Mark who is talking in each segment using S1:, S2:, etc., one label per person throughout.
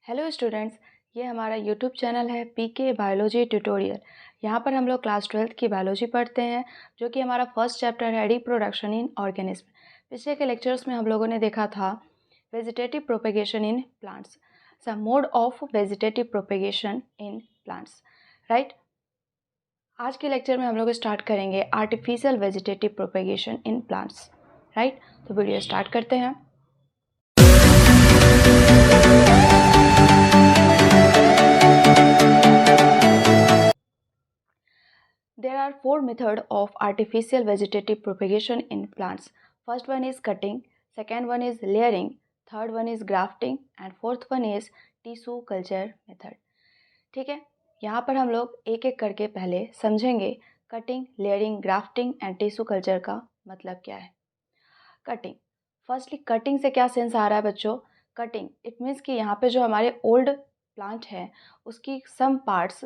S1: Hello students, ये हमारा YouTube channel है पीके बायोलॉजी ट्यूटोरियल। यहाँ पर हम लोग क्लास 12th की बायोलॉजी पढ़ते हैं, जो कि हमारा फर्स्ट चैप्टर है रिप्रोडक्शन इन ऑर्गेनिज्म। पिछले के लेक्चर्स में हम लोगों ने देखा था vegetative propagation in plants, some mode of vegetative propagation in plants, right. आज के लेक्चर में हम लोग स्टार्ट करेंगे artificial vegetative propagation in plants, right. तो वीडियो स्टार्ट करते हैं। There are four methods of artificial vegetative propagation in plants. First one is cutting, second one is layering, third one is grafting and fourth one is tissue culture method. ठीक है, यहाँ पर हम लोग एक एक करके पहले समझेंगे cutting, layering, grafting and tissue culture का मतलब क्या है। कटिंग, फर्स्टली कटिंग से क्या सेंस आ रहा है बच्चों? कटिंग इट मीन्स कि यहाँ पे जो हमारे ओल्ड प्लांट है उसकी सम पार्ट्स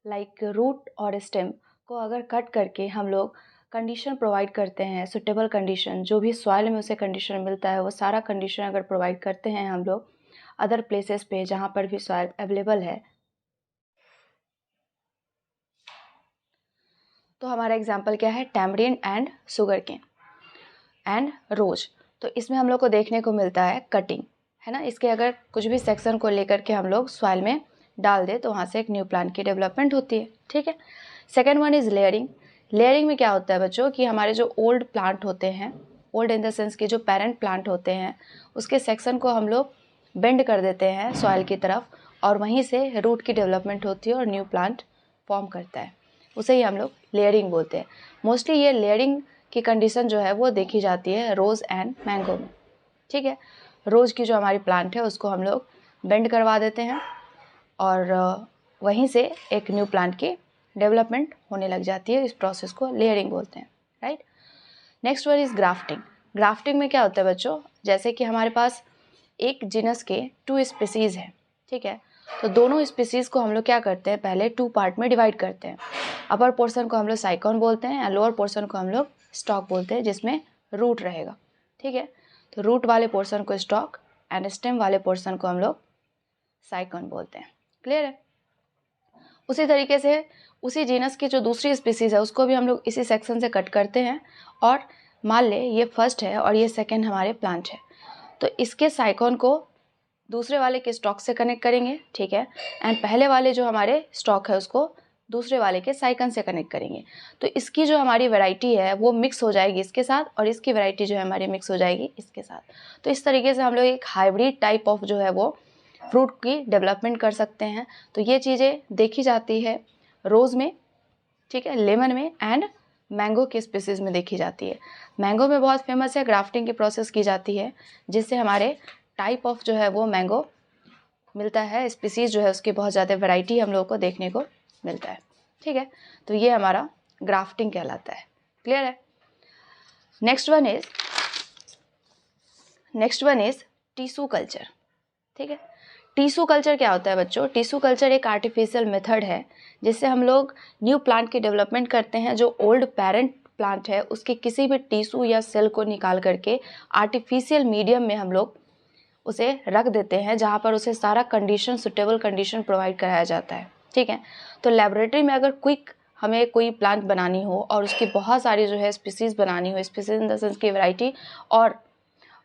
S1: लाइक रूट और स्टेम को अगर कट करके हम लोग कंडीशन प्रोवाइड करते हैं, सुटेबल कंडीशन, जो भी सॉइल में उसे कंडीशन मिलता है वो सारा कंडीशन अगर प्रोवाइड करते हैं हम लोग अदर प्लेसेस पे जहाँ पर भी सॉइल अवेलेबल है। तो हमारा एग्जांपल क्या है? Tamarind and sugarcane and rose. तो इसमें हम लोग को देखने को मिलता है कटिंग, है ना। इसके अगर कुछ भी सेक्शन को लेकर के हम लोग सॉइल में डाल दे तो वहाँ से एक न्यू प्लांट की डेवलपमेंट होती है, ठीक है। Second one is layering. Layering में क्या होता है बच्चों कि हमारे जो ओल्ड प्लांट होते हैं, ओल्ड इन द सेंस कि जो पेरेंट प्लांट होते हैं, उसके सेक्शन को हम लोग बेंड कर देते हैं सॉइल की तरफ और वहीं से रूट की डेवलपमेंट होती है और न्यू प्लांट फॉर्म करता है, उसे ही हम लोग लेयरिंग बोलते हैं। मोस्टली ये लेयरिंग की कंडीशन जो है वो देखी जाती है रोज़ एंड मैंगो में, ठीक है। रोज़ की जो हमारी प्लांट है उसको हम लोग बेंड करवा देते हैं और वहीं से एक न्यू प्लांट की डेवलपमेंट होने लग जाती है। इस प्रोसेस को लेयरिंग बोलते हैं, right. Next one is grafting. Grafting में क्या होता है बच्चों? जैसे कि हमारे पास एक जीनस के 2 स्पीसीज़ हैं, ठीक है। तो दोनों स्पीसीज़ को हम लोग क्या करते हैं, पहले 2 पार्ट में डिवाइड करते हैं। अपर पोर्शन को हम लोग साइकॉन बोलते हैं और लोअर पोर्शन को हम लोग स्टॉक बोलते हैं, जिसमें रूट रहेगा, ठीक है। तो रूट वाले पोर्शन को स्टॉक एंड स्टेम वाले पोर्शन को हम लोग साइकॉन बोलते हैं। क्लियर है? उसी तरीके से उसी जीनस की जो दूसरी स्पीसीज़ है उसको भी हम लोग इसी सेक्शन से कट करते हैं और मान ले ये फर्स्ट है और ये सेकंड हमारे प्लांट है, तो इसके साइकॉन को दूसरे वाले के स्टॉक से कनेक्ट करेंगे, ठीक है। एंड पहले वाले जो हमारे स्टॉक है उसको दूसरे वाले के साइकन से कनेक्ट करेंगे। तो इसकी जो हमारी वैरायटी है वो मिक्स हो जाएगी इसके साथ और इसकी वैरायटी जो है हमारी मिक्स हो जाएगी इसके साथ। तो इस तरीके से हम लोग एक हाइब्रिड टाइप ऑफ जो है वो फ्रूट की डेवलपमेंट कर सकते हैं। तो ये चीज़ें देखी जाती है रोज़ में, ठीक है, लेमन में एंड मैंगो के स्पीसीज़ में देखी जाती है। मैंगो में बहुत फेमस है, ग्राफ्टिंग की प्रोसेस की जाती है जिससे हमारे टाइप ऑफ जो है वो मैंगो मिलता है, स्पीसीज़ जो है उसकी बहुत ज़्यादा वैरायटी हम लोगों को देखने को मिलता है, ठीक है। तो ये हमारा ग्राफ्टिंग कहलाता है। क्लियर है? Next one is tissue culture, ठीक है। टिश्यू कल्चर क्या होता है बच्चों? टिश्यू कल्चर एक आर्टिफिशियल मेथड है जिससे हम लोग न्यू प्लांट की डेवलपमेंट करते हैं। जो ओल्ड पेरेंट प्लांट है उसके किसी भी टिश्यू या सेल को निकाल करके आर्टिफिशियल मीडियम में हम लोग उसे रख देते हैं, जहाँ पर उसे सारा कंडीशन, सुटेबल कंडीशन प्रोवाइड कराया जाता है, ठीक है। तो लेबोरेटरी में अगर क्विक हमें कोई प्लांट बनानी हो और उसकी बहुत सारी जो है स्पीसीज़ बनानी हो, स्पीसीज़ इन द सेंस की वैरायटी, और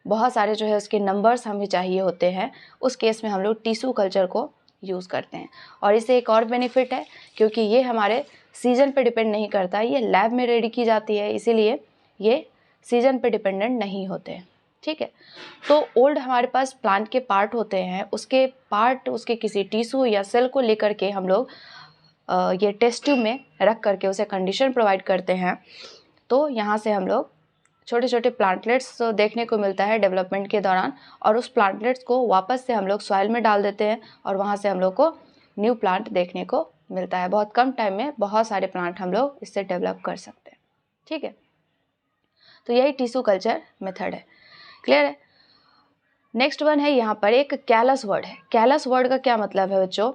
S1: बहुत सारे जो है उसके नंबर्स हमें चाहिए होते हैं, उस केस में हम लोग टिश्यू कल्चर को यूज़ करते हैं। और इससे एक और बेनिफिट है क्योंकि ये हमारे सीजन पे डिपेंड नहीं करता, ये लैब में रेडी की जाती है, इसीलिए ये सीजन पे डिपेंडेंट नहीं होते हैं, ठीक है। तो ओल्ड हमारे पास प्लांट के पार्ट होते हैं, उसके पार्ट उसके किसी टिश्यू या सेल को लेकर के हम लोग ये टेस्ट ट्यूब में रख करके उसे कंडीशन प्रोवाइड करते हैं। तो यहाँ से हम लोग छोटे छोटे प्लांटलेट्स देखने को मिलता है डेवलपमेंट के दौरान, और उस प्लांटलेट्स को वापस से हम लोग सॉइल में डाल देते हैं और वहाँ से हम लोग को न्यू प्लांट देखने को मिलता है। बहुत कम टाइम में बहुत सारे प्लांट हम लोग इससे डेवलप कर सकते हैं, ठीक है। तो यही टिश्यू कल्चर मेथड है। क्लियर है? नेक्स्ट वन है यहाँ पर एक कैलस वर्ड है। कैलस वर्ड का क्या मतलब है बच्चों?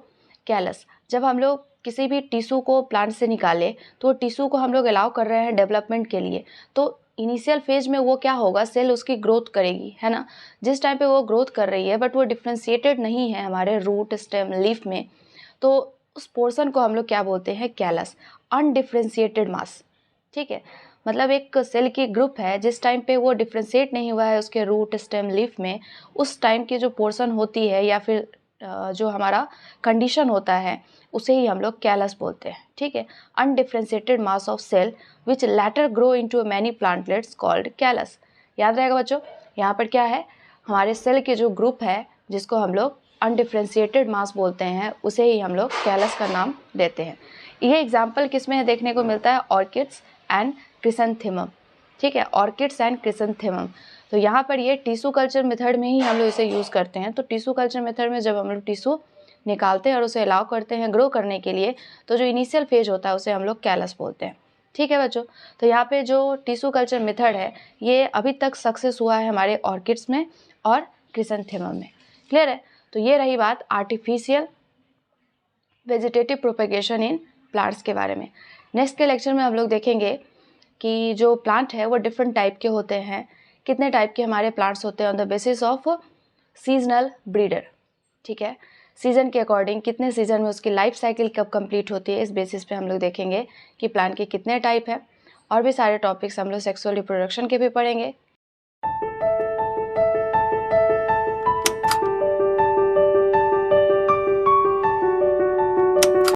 S1: कैलस, जब हम लोग किसी भी टिश्यू को प्लांट से निकाले तो टिश्यू को हम लोग अलाउ कर रहे हैं डेवलपमेंट के लिए, तो इनिशियल फेज में वो क्या होगा, सेल उसकी ग्रोथ करेगी, है ना। जिस टाइम पे वो ग्रोथ कर रही है बट वो डिफ्रेंशिएटेड नहीं है हमारे रूट, स्टेम, लीफ में, तो उस पोर्शन को हम लोग क्या बोलते हैं, कैलस, अनडिफ्रेंशिएटेड मास। ठीक है, मतलब एक सेल की ग्रुप है जिस टाइम पे वो डिफ्रेंशिएट नहीं हुआ है उसके रूट, स्टेम, लीफ में, उस टाइम की जो पोर्शन होती है या फिर जो हमारा कंडीशन होता है उसे ही हम लोग कैलस बोलते हैं। ठीक है, undifferentiated mass of cell which later grow into many plantlets called callus. याद रहेगा बच्चों, यहाँ पर क्या है, हमारे सेल के जो ग्रुप है जिसको हम लोग अनडिफ्रेंशिएटेड मास बोलते हैं उसे ही हम लोग कैलस का नाम देते हैं। ये एग्जाम्पल किस में देखने को मिलता है, ऑर्किड्स एंड क्रिसैंथेमम। ठीक है, ऑर्किड्स एंड क्रिसैंथेमम। तो यहाँ पर ये टिश्यू कल्चर मेथड में ही हम लोग इसे यूज़ करते हैं। तो टिश्यू कल्चर मेथड में जब हम लोग टिश्यू निकालते हैं और उसे अलाउ करते हैं ग्रो करने के लिए, तो जो इनिशियल फेज होता है उसे हम लोग कैलस बोलते हैं। ठीक है बच्चों, तो यहाँ पे जो टिश्यू कल्चर मेथड है ये अभी तक सक्सेस हुआ है हमारे ऑर्किड्स में और क्रिसैंथेमम में। क्लियर है, तो ये रही बात artificial vegetative propagation in plants के बारे में। नेक्स्ट के लेक्चर में हम लोग देखेंगे कि जो प्लांट है वो डिफरेंट टाइप के होते हैं, कितने टाइप के हमारे प्लांट्स होते हैं on the basis of seasonal breeder. ठीक है, सीजन के अकॉर्डिंग कितने सीजन में उसकी लाइफ साइकिल कब कंप्लीट होती है, इस बेसिस पे हम लोग देखेंगे कि प्लांट के कितने टाइप है। और भी सारे टॉपिक्स हम लोग सेक्सुअल रिप्रोडक्शन के भी पढ़ेंगे।